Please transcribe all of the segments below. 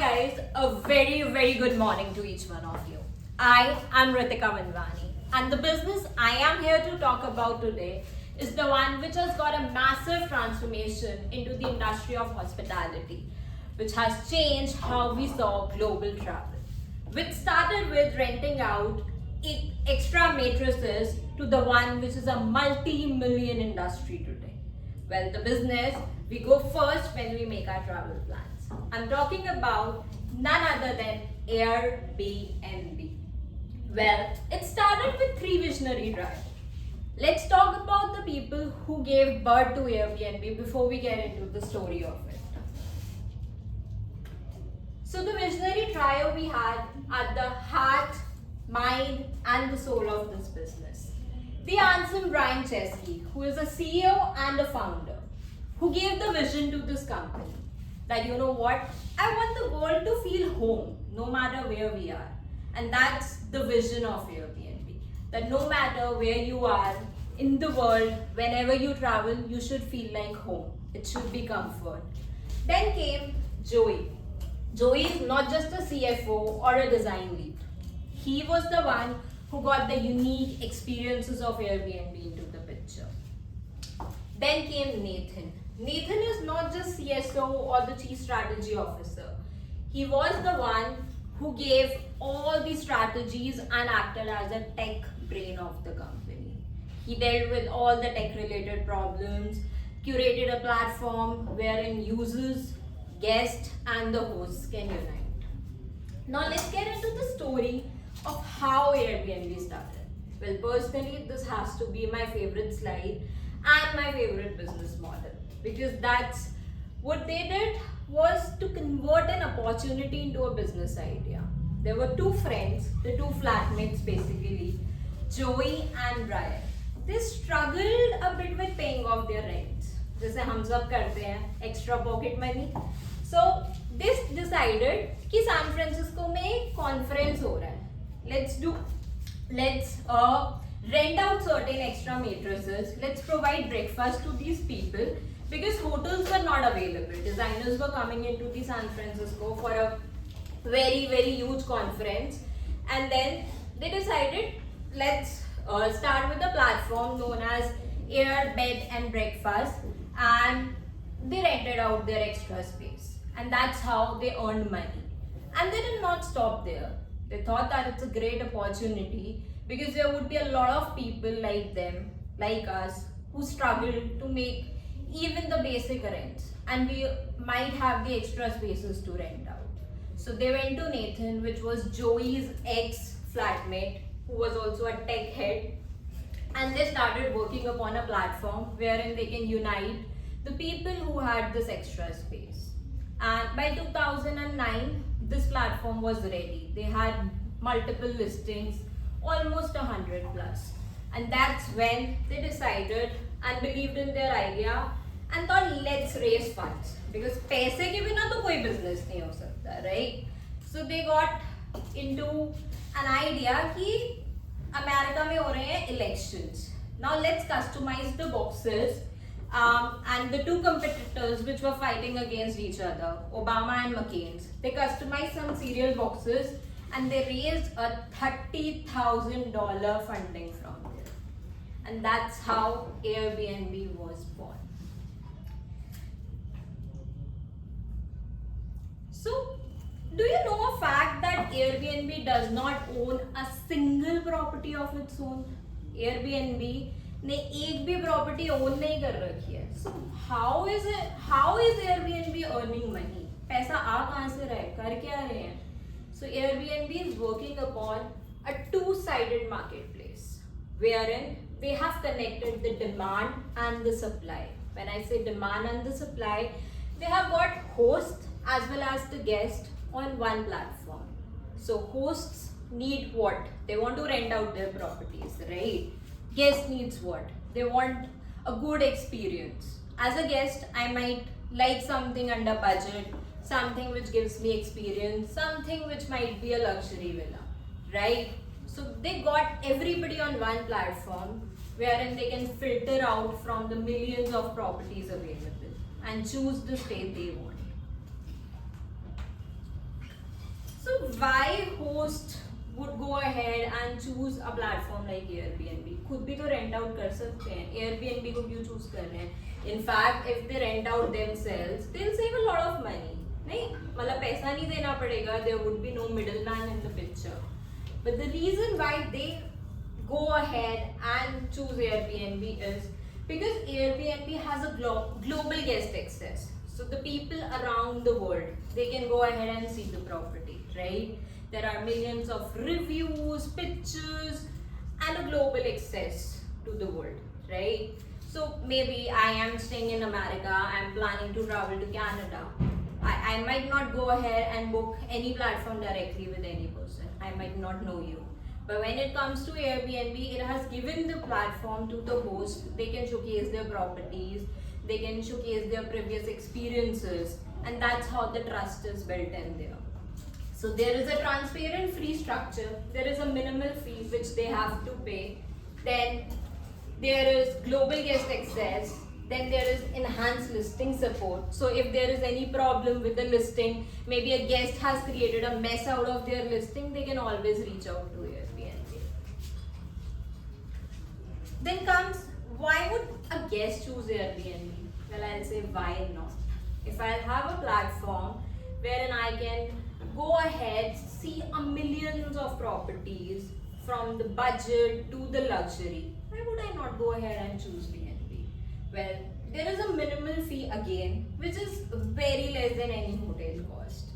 guys, a very good morning to each one of you. I am Ritika Manvani, and the business I am here to talk about today is the one which has got a massive transformation into the industry of hospitality, which has changed how we saw global travel. Which started with renting out extra mattresses to the one which is a multi-million industry today. Well, the business, we go first when we make our travel plans. I'm talking about none other than Airbnb. Well, it started with three visionary drivers. Let's talk about the people who gave birth to Airbnb before we get into the story of it. So the visionary trio we had at the heart, mind and the soul of this business. The handsome Brian Chesky, who is a CEO and a founder, who gave the vision to this company that you know what, I want the world to feel home no matter where we are. And that's the vision of Airbnb. That no matter where you are in the world, whenever you travel, you should feel like home. It should be comfort. Then came Joey. Joey is not just a CFO or a design lead. He was the one who got the unique experiences of Airbnb into the picture. Then came Nathan. Nathan is not just CSO or the Chief Strategy Officer. He was the one who gave all the strategies and acted as a tech brain of the company. He dealt with all the tech related problems, curated a platform wherein users, guests and the hosts can unite. Now let's get into the story of how Airbnb started. Well, personally, this has to be my favorite slide and my favorite business model, because that's what they did was to convert an opportunity into a business idea. There were two friends, the two flatmates basically, Joey and Brian. They struggled a bit with paying off their rents. जैसे हम सब करते हैं, extra pocket money. So this decided कि San Francisco में एक conference हो रहा है. Let's rent out certain extra mattresses. Let's provide breakfast to these people because hotels were not available. Designers were coming into the San Francisco for a very huge conference, and then they decided let's start with a platform known as Air, Bed and Breakfast, and they rented out their extra space, and that's how they earned money. And they did not stop there. They thought that it's a great opportunity because there would be a lot of people like them, like us, who struggle to make even the basic rents, and we might have the extra spaces to rent out. So they went to Nathan, which was Joey's ex-flatmate, who was also a tech head, and they started working upon a platform wherein they can unite the people who had this extra space. And by 2009, this platform was ready. They had multiple listings, almost 100 plus. And that's when they decided and believed in their idea and thought, let's raise funds. Because पैसे के बिना तो कोई business नहीं हो सकता, right? So they got into an idea कि America में हो रहे हैं elections. Now let's customize the boxes. And the two competitors which were fighting against each other, Obama and McCain's, they customized some cereal boxes and they raised a $30,000 funding from there. And that's how Airbnb was born. So, do you know a fact that Airbnb does not own a single property of its own? Airbnb ने एक भी property own नहीं कर रखी है. So how is Airbnb earning money? पैसा आ कहाँ से रहा है, कर क्या रहे हैं? सो Airbnb is working upon a two-sided marketplace wherein they have connected the demand and the supply. When I say demand and the supply, they have got hosts as well as the guest on one platform. So hosts need what? They want to rent out their properties, right? Guest needs what? They want a good experience. As a guest, I might like something under budget, something which gives me experience, something which might be a luxury villa, right? So they got everybody on one platform wherein they can filter out from the millions of properties available and choose the stay they want. host would go ahead and choose a platform like Airbnb. खुद भी तो rent out कर सकते हैं. Airbnb को क्यों choose कर रहे हैं? In fact, if they rent out themselves, they'll save a lot of money. नहीं, मतलब पैसा नहीं देना पड़ेगा. There would be no middleman in the picture. But the reason why they go ahead and choose Airbnb is because Airbnb has a global guest access. So the people around the world, they can go ahead and see the property, right? There are millions of reviews, pictures, and a global access to the world, right? So maybe I am staying in America, I'm planning to travel to Canada. I might not go ahead and book any platform directly with any person. I might not know you. But when it comes to Airbnb, it has given the platform to the host. They can showcase their properties, they can showcase their previous experiences, and that's how the trust is built in there. So there is a transparent fee structure, there is a minimal fee which they have to pay, then there is global guest access, then there is enhanced listing support. So if there is any problem with the listing, maybe a guest has created a mess out of their listing, they can always reach out to Airbnb. Then comes, why would a guest choose Airbnb? Well, I'll say why not. If I have a platform wherein I can go ahead, see a millions of properties from the budget to the luxury, why would I not go ahead and choose BNB? Well, there is a minimal fee again, which is very less than any hotel cost.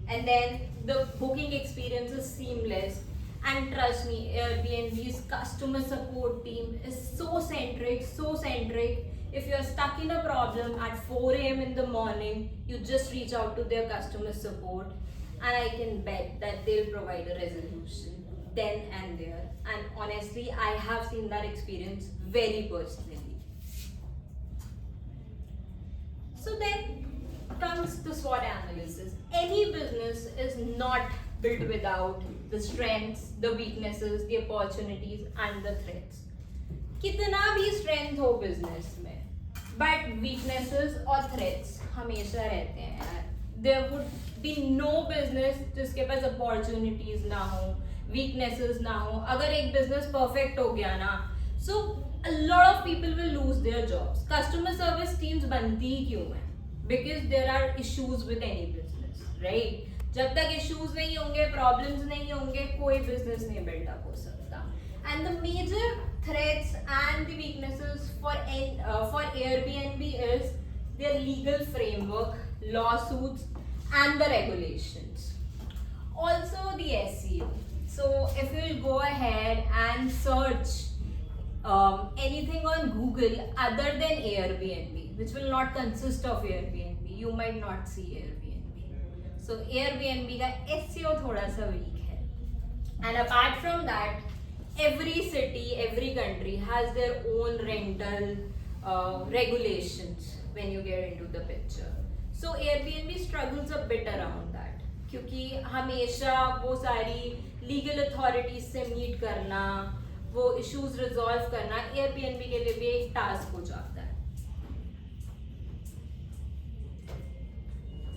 And then the booking experience is seamless. And trust me, Airbnb's customer support team is so centric, so centric. If you're stuck in a problem at 4 a.m. in the morning, you just reach out to their customer support, and I can bet that they'll provide a resolution then and there. And honestly, I have seen that experience very personally. So then comes the SWOT analysis. Any business is not built without the strengths, the weaknesses, the opportunities, and the threats. कितना भी strength हो business में, but weaknesses और threats हमेशा रहते हैं यार. There would be no business जिसके पास opportunities ना हो, weaknesses ना हो. अगर एक business perfect हो गया ना, so a lot of people will lose their jobs. Customer service teams बनती ही क्यों है? Because there are issues with any business, right? जब तक issues नहीं होंगे, problems नहीं होंगे, कोई business नहीं build up हो सकता. And the major threats and the weaknesses for Airbnb is their legal framework, lawsuits, and the regulations. Also the SEO. So if you will go ahead and search anything on Google other than Airbnb, which will not consist of Airbnb, you might not see Airbnb. So Airbnb का SEO थोड़ा सा weak है. And apart from that, every city, every country has their own rental regulations when you get into the picture. So Airbnb struggles a bit around that, क्योंकि हमेशा वो सारी legal authorities से meet करना, वो issues resolve करना Airbnb के लिए भी एक task हो जाता है.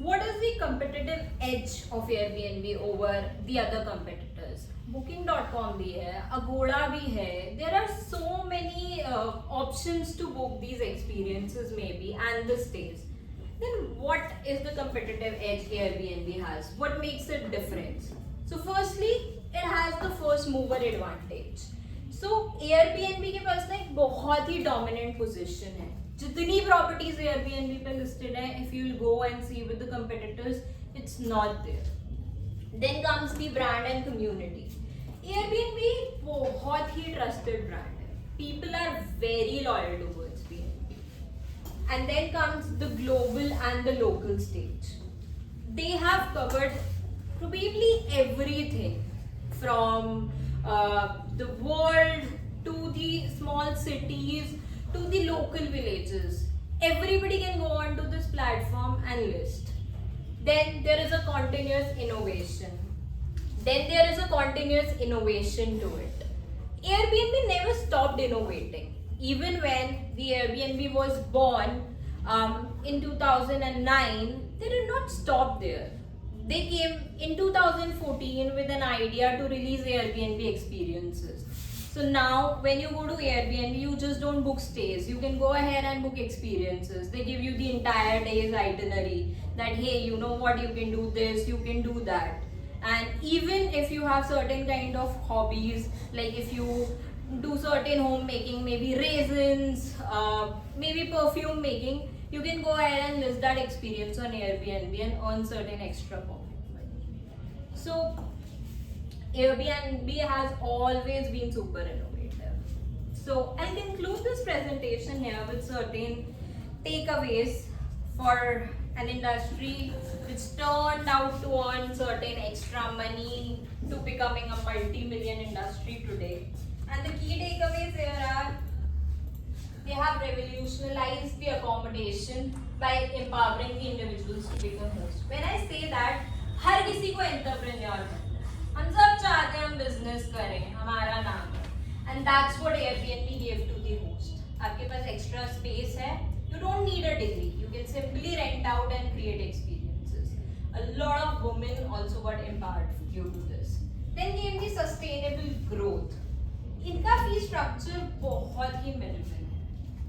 What is the competitive edge of Airbnb over the other competitors? Booking.com भी है, Agoda भी है. There are so many options to book these experiences maybe and the stays. Then what is the competitive edge Airbnb has? What makes it different? So firstly, it has the first mover advantage. So Airbnb के पास ना एक बहुत ही dominant position है. जितनी properties Airbnb पे listed है, if you will go and see with the competitors, it's not there. Then comes the brand and community. Airbnb बहुत ही trusted brand है. People are very loyal towards Airbnb. And then comes the global and the local stage. They have covered probably everything from the world to the small cities to the local villages. Everybody can go onto this platform and list. Then there is a continuous innovation. To it. Airbnb never stopped innovating. Even when the Airbnb was born in 2009, they did not stop there. They came in 2014 with an idea to release Airbnb experiences. So now when you go to Airbnb, you just don't book stays. You can go ahead and book experiences. They give you the entire day's itinerary that, hey, you know what, you can do this, you can do that. And even if you have certain kind of hobbies, like if you do certain homemaking, maybe raisins, maybe perfume making, you can go ahead and list that experience on Airbnb and earn certain extra pocket money. So Airbnb has always been super innovative. So I'll conclude this presentation here with certain takeaways for an industry which turned out to earn certain extra money to becoming a multi-million industry today. And the key takeaways here are they have revolutionized the accommodation by empowering the individuals to become hosts. When I say that, हर किसी को entrepreneur बनना है. हम सब चाहते हैं हम business करें, हमारा नाम है. And that's what Airbnb gave to the host. आपके पास extra space है, you don't need a degree. You can simply rent out and create experiences. A lot of women also got empowered due to this. Then came the sustainable growth. इनका fee structure बहुत ही minimal है.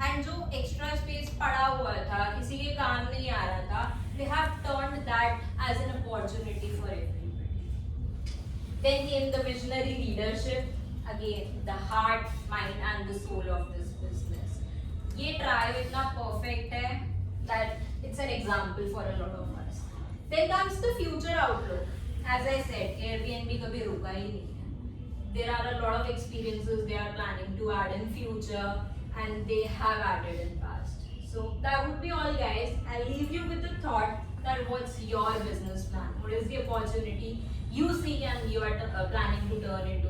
And जो extra space पड़ा हुआ था, किसी के काम नहीं आ रहा था, they have turned that as an opportunity for everybody. Then came the visionary leadership. Again, the heart, mind, and the soul of this business. ये trio इतना perfect है that it's an example for a lot of us. Then comes the future outlook. As I said, Airbnb कभी रुका ही नहीं है. There are a lot of experiences they are planning to add in future, and they have added in past. So that would be all, guys. I'll leave you with the thought that what's your business plan? What is the opportunity you see and you are planning to turn into